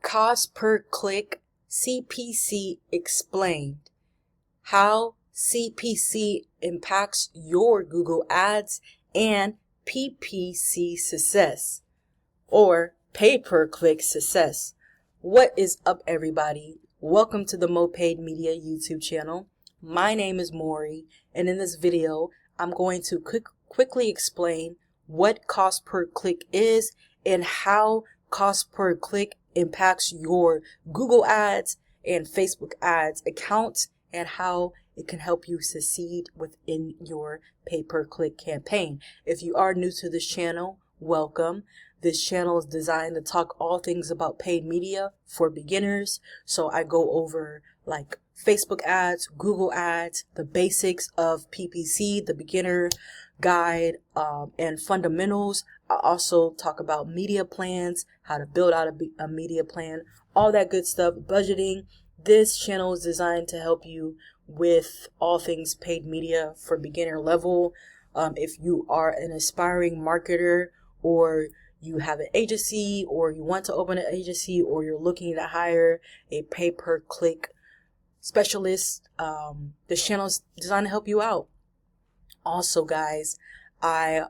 Cost per click, CPC Explained. How CPC impacts your Google Ads and PPC success, or pay per click success. What is up, everybody? Welcome to the Mo Paid Media YouTube channel. My name is Maury, and in this video, I'm going to quickly explain what cost per click is and how cost per click impacts your Google Ads and Facebook Ads accounts, and how it can help you succeed within your pay-per-click campaign. If you are new to this channel, welcome. This channel is designed to talk all things about paid media for beginners. So I go over like Facebook ads, Google ads, the basics of PPC, the beginner guide, and fundamentals. I also talk about media plans, how to build out a media plan, all that good stuff, budgeting. This channel is designed to help you with all things paid media for beginner level. If you are an aspiring marketer, or you have an agency, or you want to open an agency, or you're looking to hire a pay-per-click specialist, this channel is designed to help you out. Also, guys, I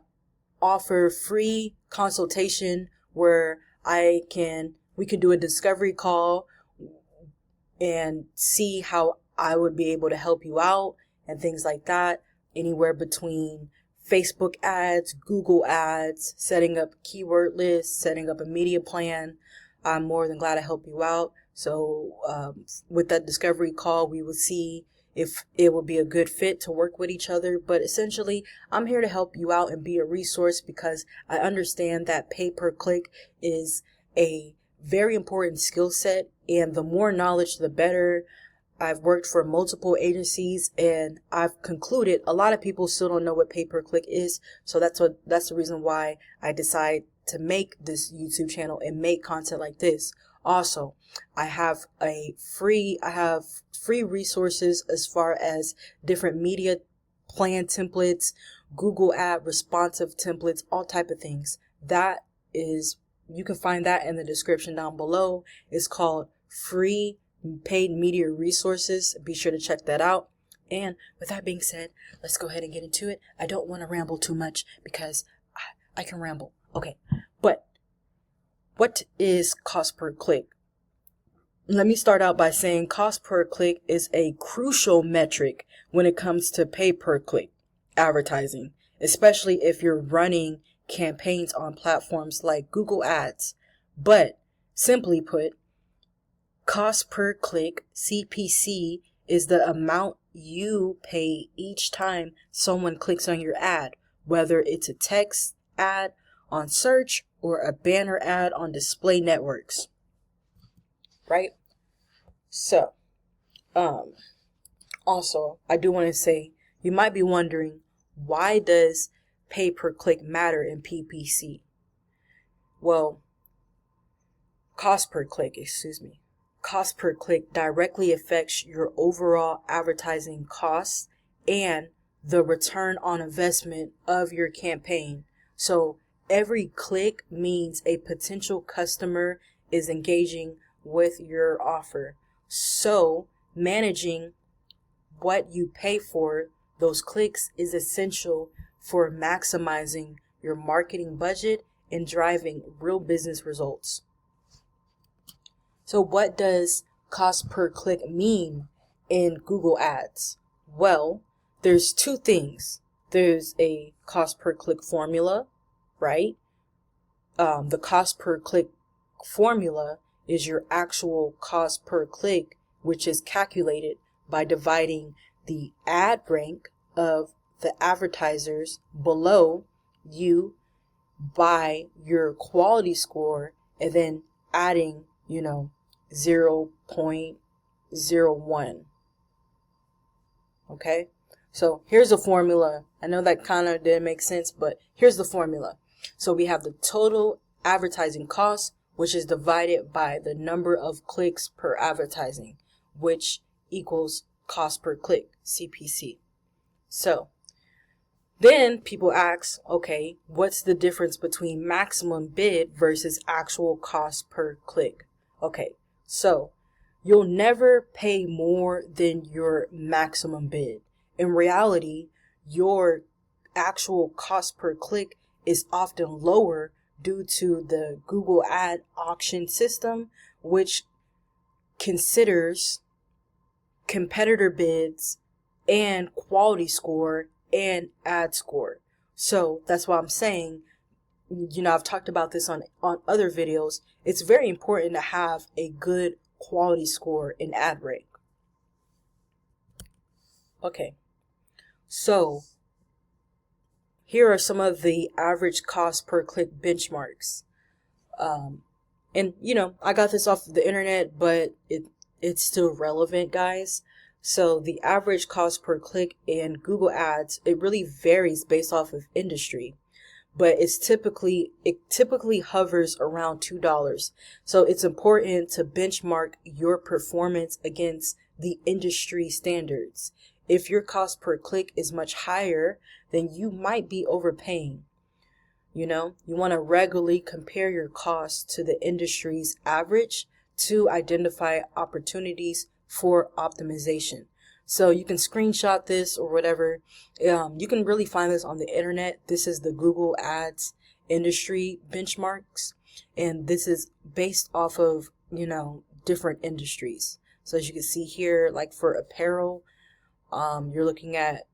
offer free consultation where we can do a discovery call and see how I would be able to help you out and things like that. Anywhere between Facebook ads, Google ads, setting up keyword lists, setting up a media plan. I'm more than glad to help you out. So with that discovery call, we will see if it would be a good fit to work with each other. But essentially, I'm here to help you out and be a resource, because I understand that pay-per-click is a very important skill set, and the more knowledge, the better. I've worked for multiple agencies, and I've concluded a lot of people still don't know what pay-per-click is. So that's the reason why I decided to make this YouTube channel and make content like this. Also, I have free resources as far as different media plan templates, Google ad responsive templates, all type of things. You can find that in the description down below. It's called Free Paid Media Resources. Be sure to check that out. And with that being said, let's go ahead and get into it. I don't want to ramble too much, because I can ramble. Okay, but what is cost per click? Let me start out by saying cost per click is a crucial metric when it comes to pay per click advertising, especially if you're running campaigns on platforms like Google Ads. But simply put, cost per click, CPC, is the amount you pay each time someone clicks on your ad, whether it's a text ad on search or a banner ad on display networks. Right? So, also, I do want to say, you might be wondering, why does pay per click matter in PPC? Well, cost per click directly affects your overall advertising costs and the return on investment of your campaign. So every click means a potential customer is engaging with your offer. So managing what you pay for those clicks is essential for maximizing your marketing budget and driving real business results. So what does cost per click mean in Google Ads? Well, there's two things. There's a cost per click formula, right? The cost per click formula is your actual cost per click, which is calculated by dividing the ad rank of the advertisers below you by your quality score, and then adding 0.01. Okay, so here's a formula. I know that kind of didn't make sense, but here's the formula. So we have the total advertising cost, which is divided by the number of clicks per advertising, which equals cost per click, CPC. So then people ask, okay, what's the difference between maximum bid versus actual cost per click? Okay, so you'll never pay more than your maximum bid. In reality, your actual cost per click is often lower due to the Google ad auction system, which considers competitor bids and quality score and ad score. So that's why I'm saying, I've talked about this on other videos. It's very important to have a good quality score in ad rank. Okay, so here are some of the average cost per click benchmarks. And I got this off of the internet, but it's still relevant, guys. So the average cost per click in Google Ads, it really varies based off of industry, but it typically hovers around $2. So it's important to benchmark your performance against the industry standards. If your cost per click is much higher, then you might be overpaying. You want to regularly compare your costs to the industry's average to identify opportunities for optimization. So you can screenshot this or whatever. You can really find this on the internet. This is the Google Ads industry benchmarks, and this is based off of, different industries. So as you can see here, like for apparel, you're looking at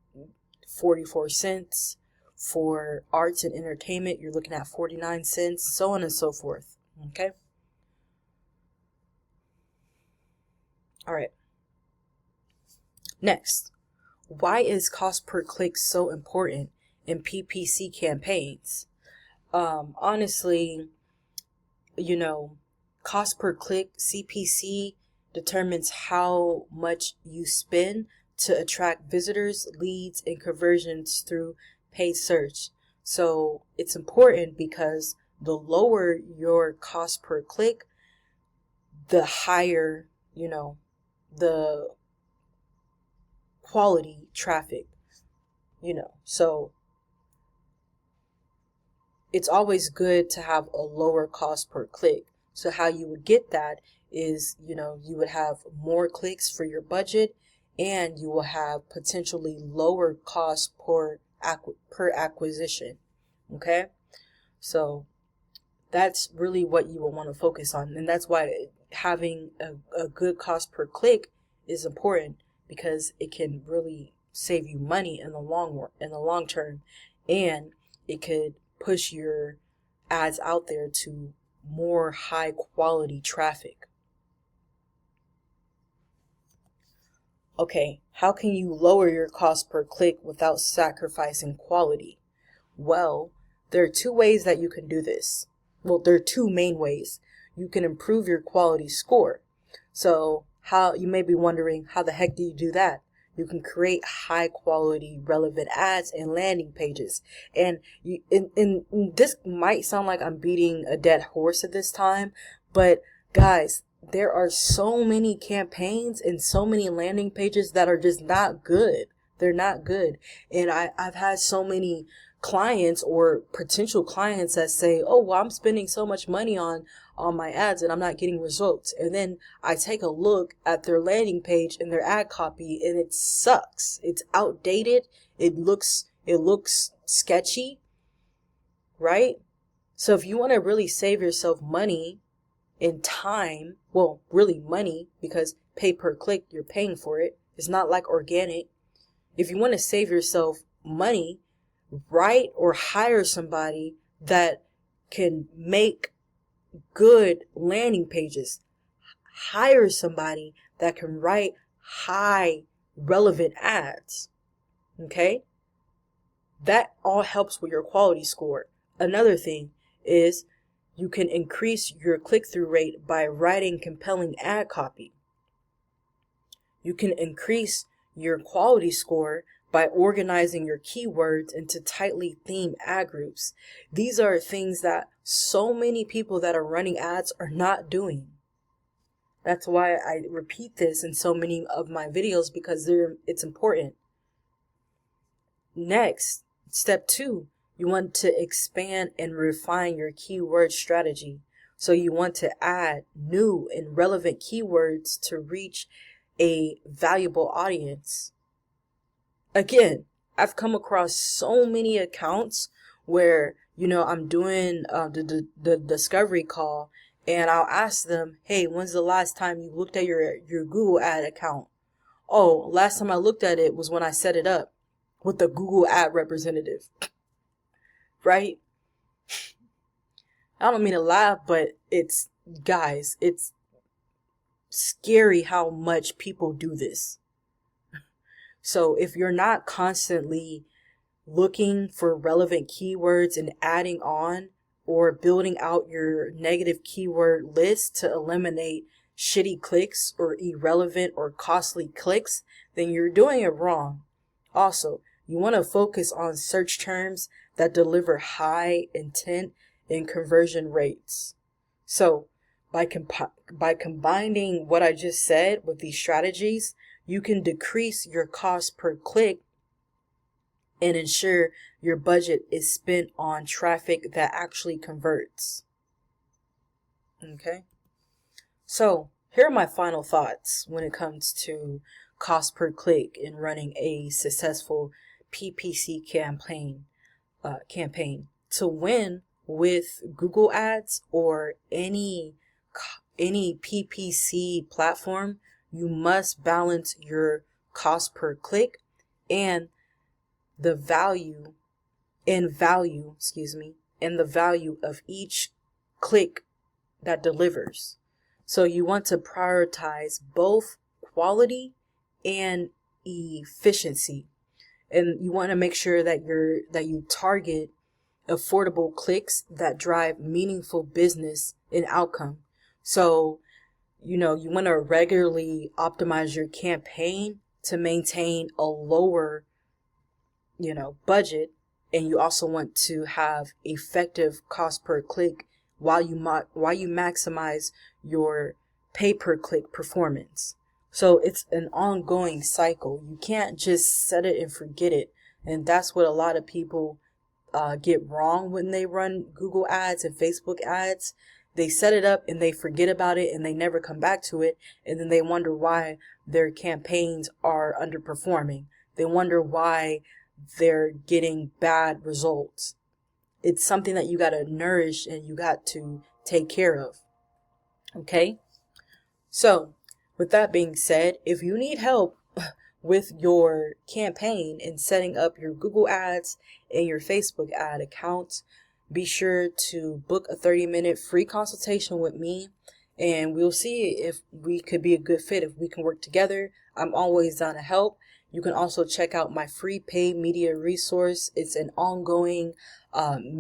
44 cents. For arts and entertainment, you're looking at 49 cents, so on and so forth. Okay. All right. Next, why is cost per click so important in PPC campaigns? Honestly, cost per click, CPC, determines how much you spend to attract visitors, leads, and conversions through paid search. So it's important because the lower your cost per click, the higher, the quality traffic, so it's always good to have a lower cost per click. So how you would get that is, you would have more clicks for your budget, and you will have potentially lower cost per acquisition. Okay, so that's really what you will want to focus on, and that's why having a good cost per click is important, because it can really save you money in the long term, and it could push your ads out there to more high quality traffic. Okay, how can you lower your cost per click without sacrificing quality? Well, there are two ways that you can do this. Well, there are two main ways. You can improve your quality score. So how you may be wondering, how the heck do you do that? You can create high quality relevant ads and landing pages. And this might sound like I'm beating a dead horse at this time, but guys, there are so many campaigns and so many landing pages that are just not good. They're not good. And I've had so many clients or potential clients that say, oh, well, I'm spending so much money on my ads and I'm not getting results. And then I take a look at their landing page and their ad copy, and it sucks. It's outdated. It looks sketchy, right? So if you want to really save yourself money and time, well, really money, because pay per click, you're paying for it. It's not like organic. If you want to save yourself money, write or hire somebody that can make good landing pages. Hire somebody that can write high relevant ads. Okay? That all helps with your quality score. Another thing is you can increase your click-through rate by writing compelling ad copy. You can increase your quality score by organizing your keywords into tightly themed ad groups. These are things that so many people that are running ads are not doing. That's why I repeat this in so many of my videos, because it's important. Next, step 2, you want to expand and refine your keyword strategy. So you want to add new and relevant keywords to reach a valuable audience. Again, I've come across so many accounts where, I'm doing the discovery call, and I'll ask them, hey, when's the last time you looked at your Google ad account? Oh, last time I looked at it was when I set it up with the Google ad representative. Right? I don't mean to laugh, but it's scary how much people do this. So if you're not constantly looking for relevant keywords and adding on or building out your negative keyword list to eliminate shitty clicks or irrelevant or costly clicks, then you're doing it wrong. Also, you want to focus on search terms that deliver high intent and conversion rates. So by combining what I just said with these strategies, you can decrease your cost per click and ensure your budget is spent on traffic that actually converts. Okay? So here are my final thoughts when it comes to cost per click in running a successful PPC campaign. To win with Google Ads or any PPC platform, you must balance your cost per click and the value of each click that delivers. So you want to prioritize both quality and efficiency. And you want to make sure that you target affordable clicks that drive meaningful business and outcome. So, you want to regularly optimize your campaign to maintain a lower, budget. And you also want to have effective cost per click while you maximize your pay per click performance. So it's an ongoing cycle. You can't just set it and forget it. And that's what a lot of people get wrong when they run Google ads and Facebook ads. They set it up and they forget about it and they never come back to it. And then they wonder why their campaigns are underperforming. They wonder why they're getting bad results. It's something that you got to nourish and you got to take care of. Okay? So, with that being said, if you need help with your campaign and setting up your Google ads and your Facebook ad accounts, be sure to book a 30-minute free consultation with me, and we'll see if we could be a good fit, if we can work together. I'm always down to help. You can also check out my free paid media resource. It's an ongoing an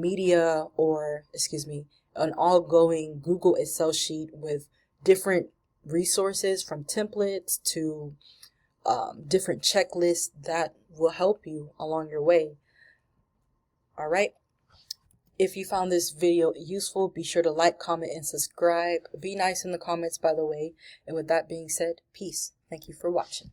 ongoing Google Excel sheet with different resources, from templates to different checklists that will help you along your way. All right. If you found this video useful, be sure to like, comment, and subscribe. Be nice in the comments, by the way. And with that being said, peace. Thank you for watching.